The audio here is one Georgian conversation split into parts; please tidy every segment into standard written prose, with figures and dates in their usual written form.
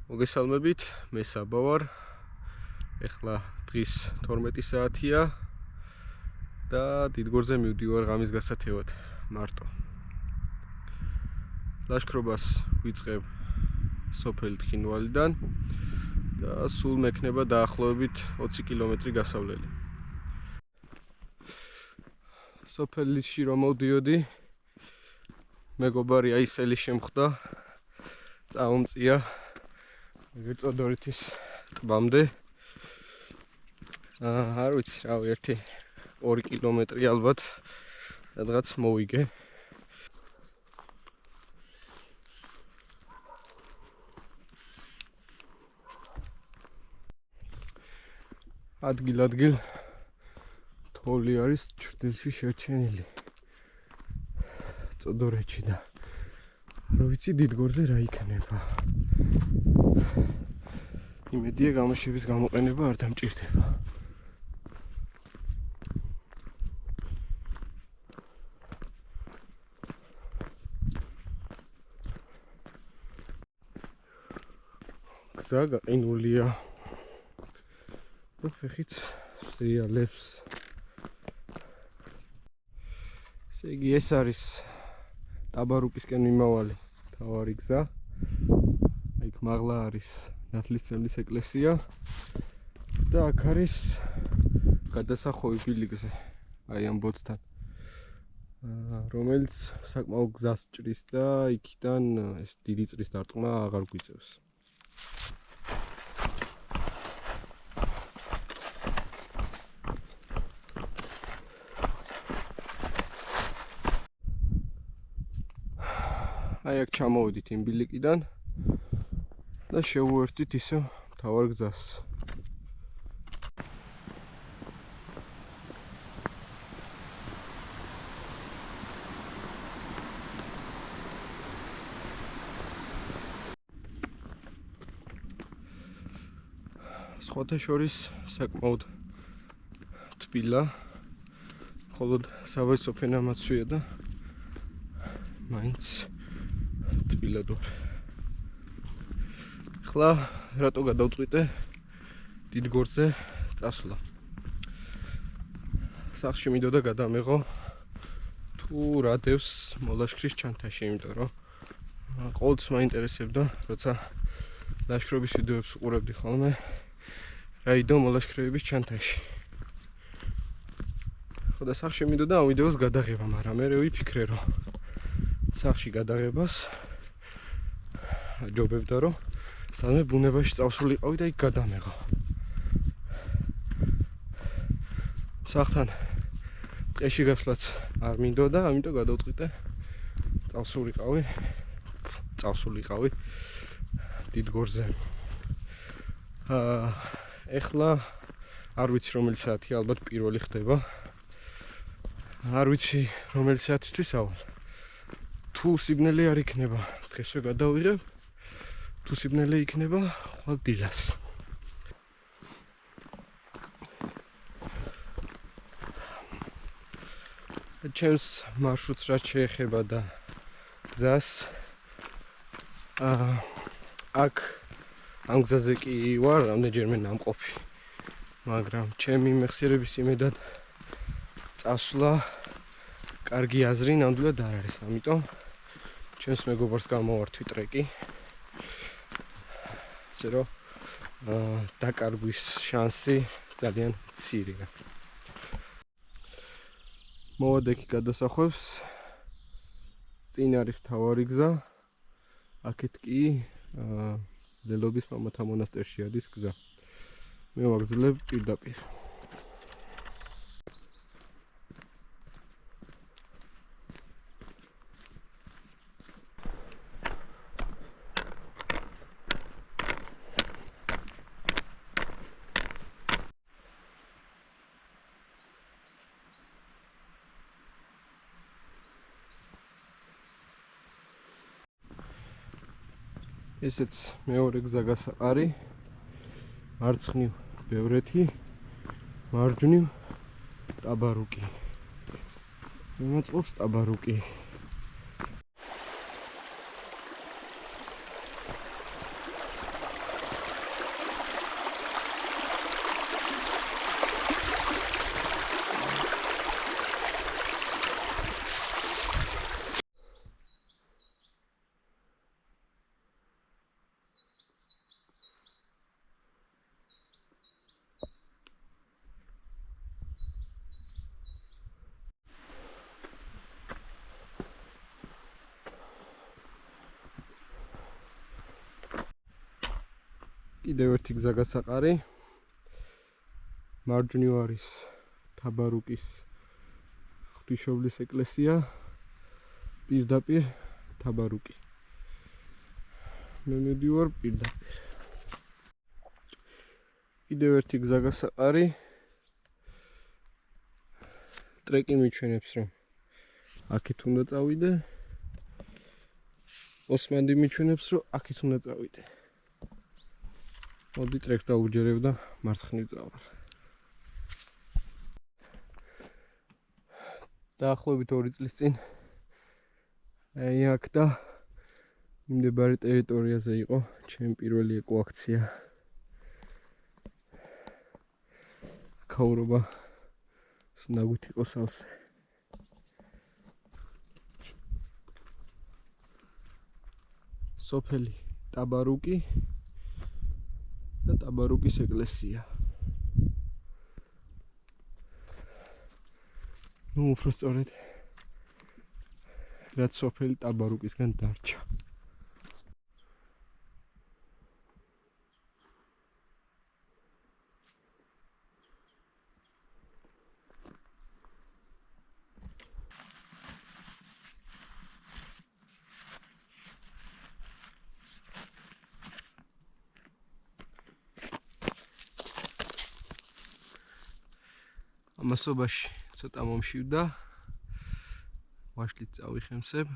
მოგესალმებით, მე საბა ვარ. ეხლა დღის 12 საათია და დიდგორზე მივდივარ ღამის გასათევად მარტო. ლაშქრობას ვიწყებ სოფელი თხინვალიდან და სულ მექნება დაახლოებით 20 კილომეტრი გასავლელი. სოფელში რომ მოვდიოდი, მეგობარი აისელი შემხვდა, წაუმწია გეწოდორითის ტბამდე. არ ვიცი, რავი, 1-2 კილომეტრი ალბათ სადღაც მოვიგე. ადგილ თოვლი არის ჩრდილში შერჩენილი წოდორეთში და არ ვიცი დიდგორზე რა იქნება. იმედია გამოშვების გამოყენება არ დამჭირდება. გზა გაყინულია და ფეხიც სრიალებს. ესე იგი, ეს არის ტაბარუკისკენ მიმავალი მთავარი გზა. იქ მაღლა არის ნათლისმცემლის ეკლესია და აქ არის გადასახვევი ბილიკზე, აი ამ ბოძთან, რომელიც საკმაოდ გზას ჭრის და იქიდან ეს დიდი წრის დარტყმა აღარ გვიწევს. აი აქ ჩამოვედით იმ ბილიკიდან და შევუერთდით ისევ მთავარ გზას. სხვათა შორის საკმაოდ თბილა, მხოლოდ სავაჭრო ფენა მაცვია და მაინც თბილად ვარ. ახლა რატო გადავწყვიტე დიდგორზე წასვლა. სახლში მინდოდა გადამეღო თუ რა დევს მოლაშქრის ჩანთაში, იმიტომ რომ ყოველთვის მაინტერესებდა, როცა ლაშქრობის ვიდეოებს უყურებდი ხოლმე, რა იდო მოლაშქრეების ჩანთაში. ხო და სახლში მინდოდა ამ ვიდეოს გადაღება, მაგრამ მე ვიფიქრე, რომ სახლში გადაღებას ჯობებდა, რომ სადმე ბუნებაში წავსულიყავი და იქ გადამეღო. სახლთან ტყეში გასვლაც არ მინდოდა, ამიტომ გადავწყვიტე წავსულიყავი დიდგორზე. ეხლა არ ვიცი რომელი საათია, ალბათ პირველი ხდება. არ ვიცი რომელი საათისთვის ავალ. თუ სიბნელე არ იქნება, დღესვე გადავიღებ. თუ სიბნელე იქნება, ხვალ დილას. ჩემს მარშრუტს რაც შეეხება და გზას, აქ ამ გზაზე კი ვარ რამდენჯერმე ნამყოფი, მაგრამ ჩემი მეხსიერების იმედად წასვლა კარგი აზრი ნამდვილად არ არის, ამიტომ ჩემს მეგობარს გამოვართვი ტრეკი, ასე რომ დაკარგვის შანსი ძალიან მცირეა. მოვადა იქ გადასახვევს, წინ არის მთავარი გზა, აქეთ კი ლელობის მამათა მონასტერში არის გზა. მე ვაგრძელებ პირდაპირ. ესეც მეორე გზა გასაყარი, მარცხნივ ბევრეთი, მარჯვნივ ტაბარუკი. მიმოწყობს ტაბარუკი. კიდევ ერთი გზა გასაყარი. მარჯვნივ არის თაბარუკის ღვთისმშობლის ეკლესია, პირდაპირ თაბარუკი. მე მივდივარ პირდაპირ. კიდევ ერთი გზა გასაყარი. ტრეკი მიჩვენებს, რომ აქეთ უნდა წავიდე. ოსმანდი მიჩვენებს, რომ აქეთ უნდა წავიდე. მოდი ტრეკს დავუჯერებ და მარცხნივ წავალ. დაახლოებით 2 წლის წინ აი აქ და მიმდებარე ტერიტორიაზე იყო ჩემი პირველი ეკოაქცია. ქაურობა სნაგუთ იყო სავსე. სოფელი ტაბარუკი და ტაბარუკის ეკლესია. ნუ უფრო სწორედ რაც სოფელი ტაბარუკისგან დარჩა. ამასობაში ცოტა მომშივდა, ვაშლით წავიხემსებ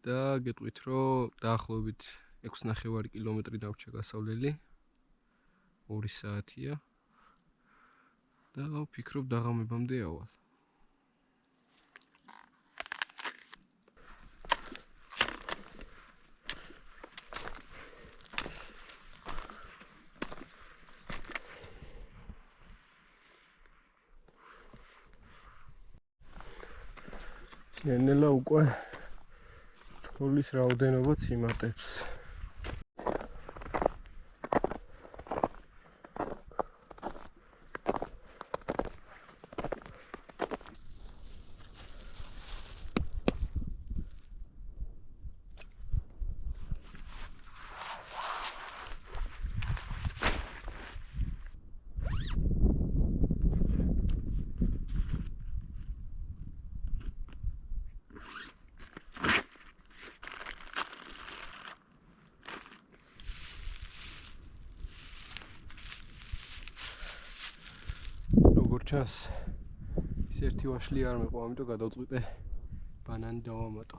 და გეტყვით, რომ დაახლოებით 6.5 კილომეტრი დარჩა გასავლელი, 2 საათია და ვფიქრობ დაღამებამდე ავალ. ნელა უკვე თოვლის რაოდენობაც იმატებს. ჩას ის ერთი ვაშლი არ მეყვა, ამიტომ გადავწყვიტე ბანანი დავამატო.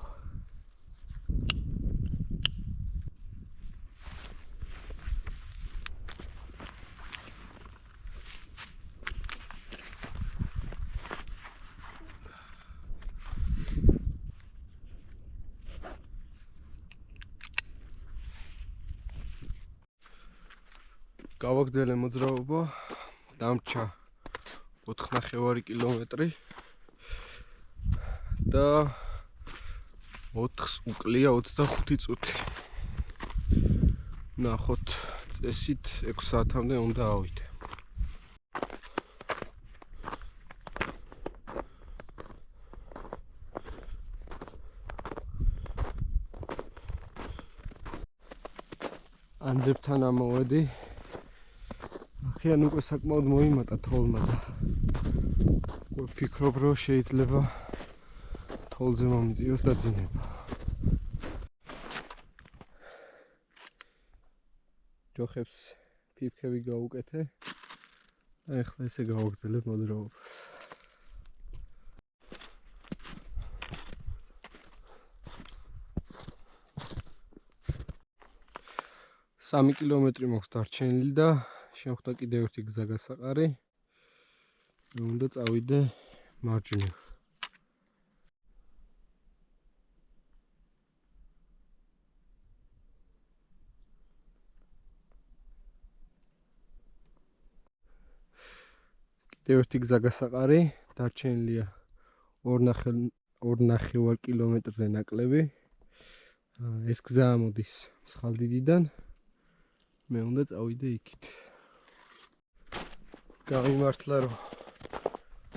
გავაგრძელე მოძრაობა, დამრჩა 4.5 კილომეტრი და 4-ს უკლია 25 წუთი. ნახოთ წესით 6 საათამდე უნდა ავიდე. ანძებთან ამოვედი. აქედან უკვე საკმაოდ მოიმატა თოვლმა და ვფიქრობ, რომ შეიძლება თოვლზე მომიწიოს და ძინება. ჯოხებს ფიფქები გავუკეთე და ახლა ესე გავაგრძელებ მოძრაობას. 3 კილომეტრი მოქვს დარჩენილი და შემხვდა კიდევ ერთი გზა გასაყარი. უნდა წავიდე მარჯვნივ. კიდევ ერთი გზა გასაყარი, დარჩენილია 2.5 კილომეტრზე ნაკლები. ეს გზა ამოდის მსხალდიდიდან. მე უნდა წავიდე იქით. გამიმართლა, რომ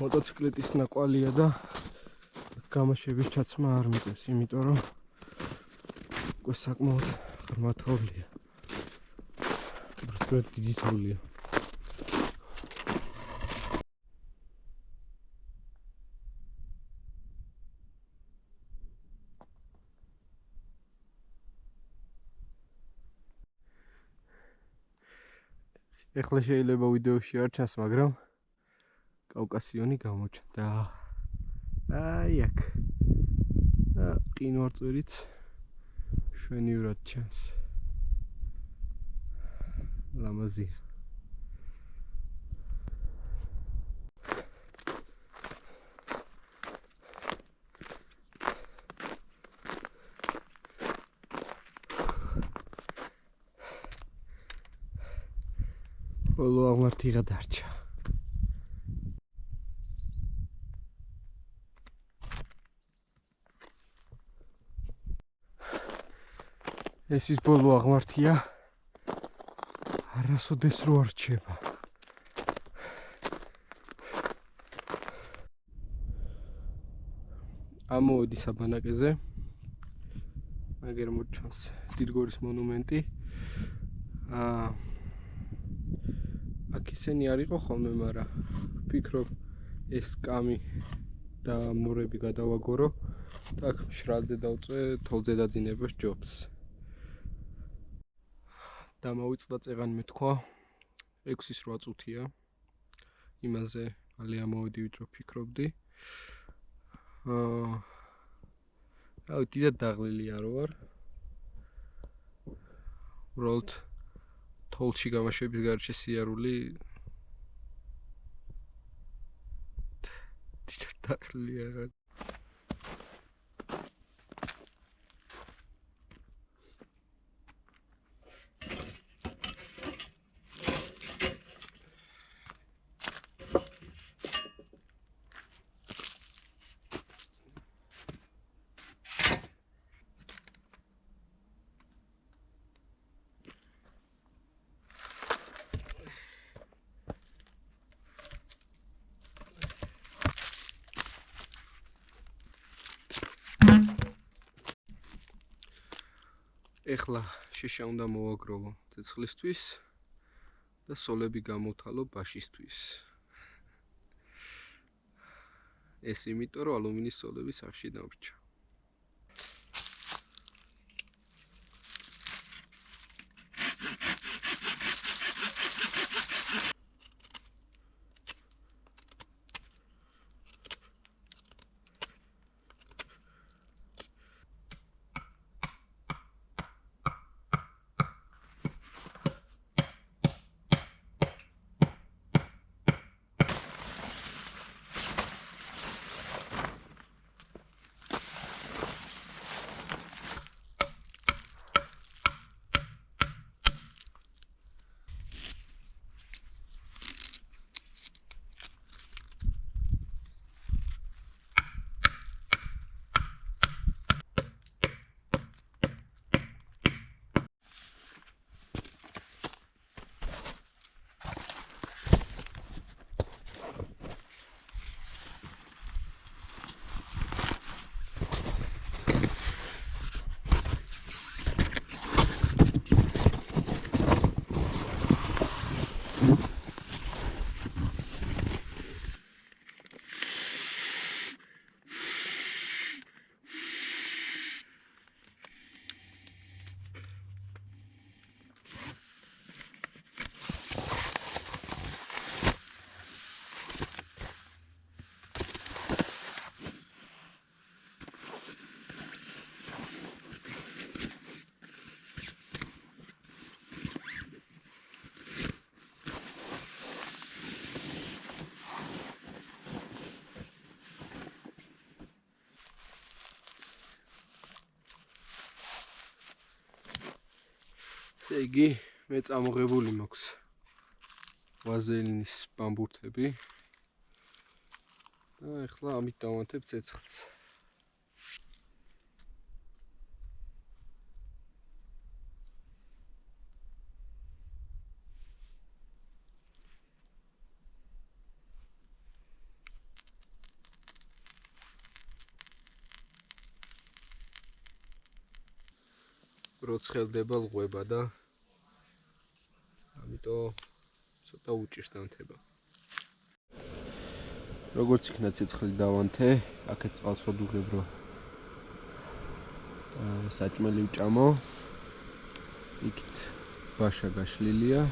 მოტოციკლეტის ნაკვალია და გამაშების ჩაცმა არ მიწევს, იმიტომ რომ უკვე საკმაოდ ღრმა თოვლია. უშუალოდ დიდი თოვლია. ეხლა შეიძლება ვიდეოში არ ჩანს, მაგრამ კავკასიონი გამოჩნდა. აი აქ. ყინვარწვერიც შვენივრად ჩანს. ლამაზია. ბოლო აღმართი გადარჩა. ეს ის ბოლო აღმართია. არასოდეს რო არ რჩება. ამოვედი საბანაკეზე. მაგერ მოჩანს დიდგორის მონუმენტი. აქ ისინი არ იყო ხოლმე, მაგრამ ვფიქრობ ეს კამი და მორები გადავაგორო და აქ მშრალზე დავწვე, თოვლზე დაძინება სჯობს. დამავიწყდა წეღან მეთქვა 6-8 წუთია. იმაზე მალე ამოვედი ვიდრე ვფიქრობდი. რავი, დიდად დაღლილია რო ვარ. უბრალოდ თოვლში გამაშვების გარშე სიარული დიდად დაღლილია. ეხლა შეშა უნდა მოვაგროვო ცეცხლისთვის და სოლები გამოვთალო ბაშისთვის. ეს იმიტომ რომ ალუმინის სოლები სახში დამრჩა. ესე იგი, მე წამოღებული მაქვს ვაზელინის ბამბურთები და ეხლა ამით დავანთებ ცეცხლს. როც ხელდება ლღვება და ამით ამიტომ ცოტა უჭირს დამთება. როგორც იქნა ცეცხლი დავანთე, აქეთ წყალს ვადუღებ, რომ საჭმელი ვჭამო. იქით ბაშა გაშლილია.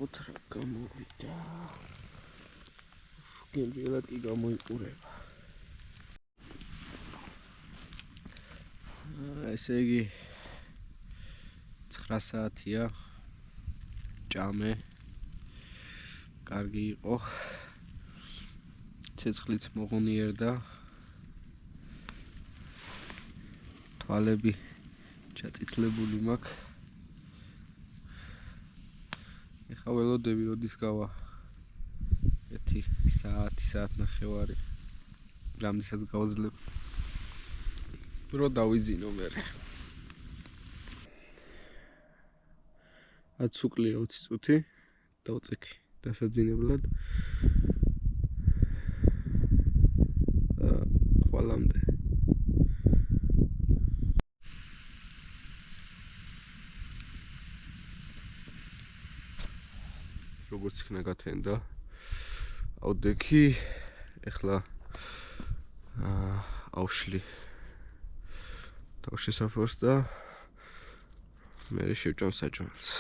ნახოთ რა გამოვიდა. გემრიელად კი გამოიყურება. ესე იგი 9 საათია. ჭამე. კარგი იყო. ცეცხლიც მოღუნიერდა. თვალები ჩაწითლებული მაქვს. ეხა ველოდები როდის გავა 1 საათნახევარი რამდენსაც გავძლებ რო დავიძინო მერე 10 უკლია 20 წუთი დავწექი დასაძინებლად ხვალამდე როგორც იქნა გათენდა აუდექი ეხლა ავშლი თავშესაფარს და მე შევჭამ საჭმელს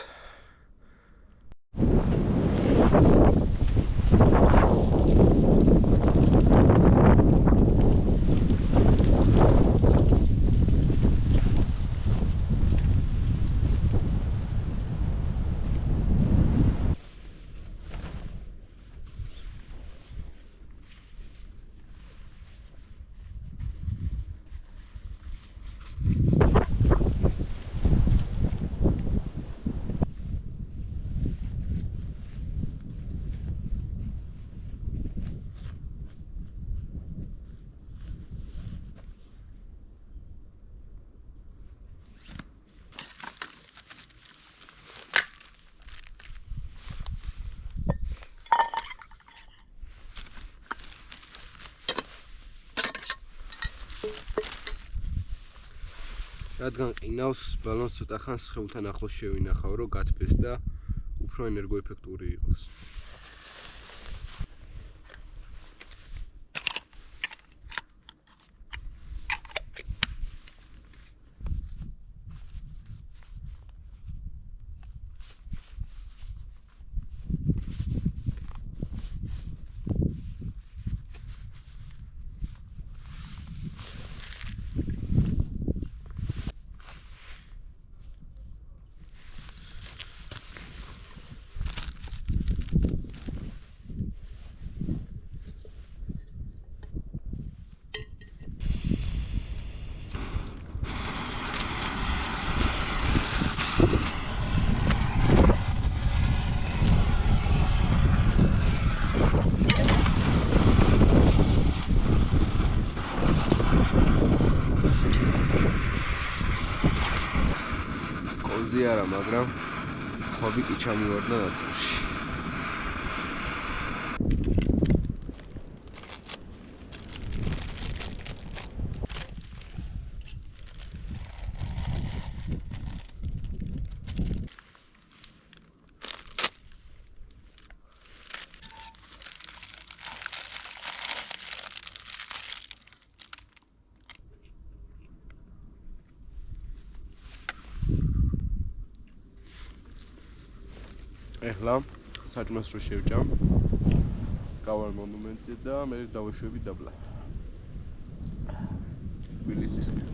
რადგან ყინავს ბალონს ცოტა ხანს სხეულთან ახლოს შევინახავ რომ გათბეს და უფრო ენერგოეფექტური იყოს არა, მაგრამ ხობი კი ჩამივარდა ნაწილში. ეხლა საჭმელს რო შევჭამ გავალ მონუმენტზე და მე დავეშვები დაბლა თბილისისკენ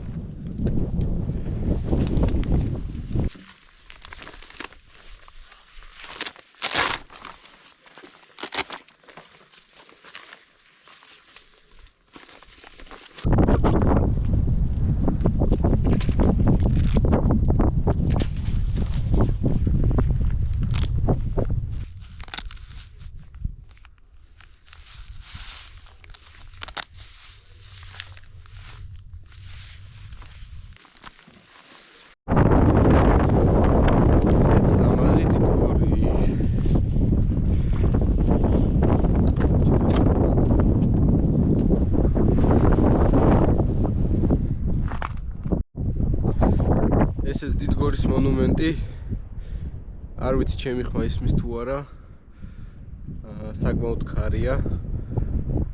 ჭურლობის მონუმენტი. არ ვიცი ჩემი ხმა ისმის თუ არა. საკმაოდ ქარია.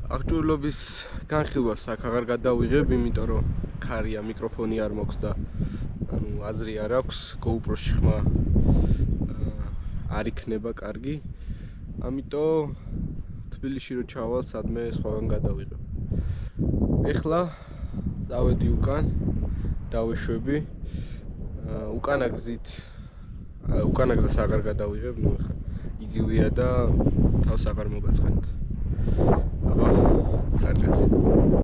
აღჭურლობის განხილვას აქ აღარ გადავიღებ, იმიტომ რომ ქარია, მიკროფონი არ მაქვს და აზრი არ აქვს, GoPro-ში ხმა არ იქნება კარგი. ამიტომ თბილისში რო ჩავალ, სადმე სხვაგან გადავიღებ. ეხლა წავედი უკან, დავეშვები. უკანა გზას აღარ გადავიღებ, ეხლა იგივეა და თავს აღარ მოგაწყენთ. აბა, კარგად.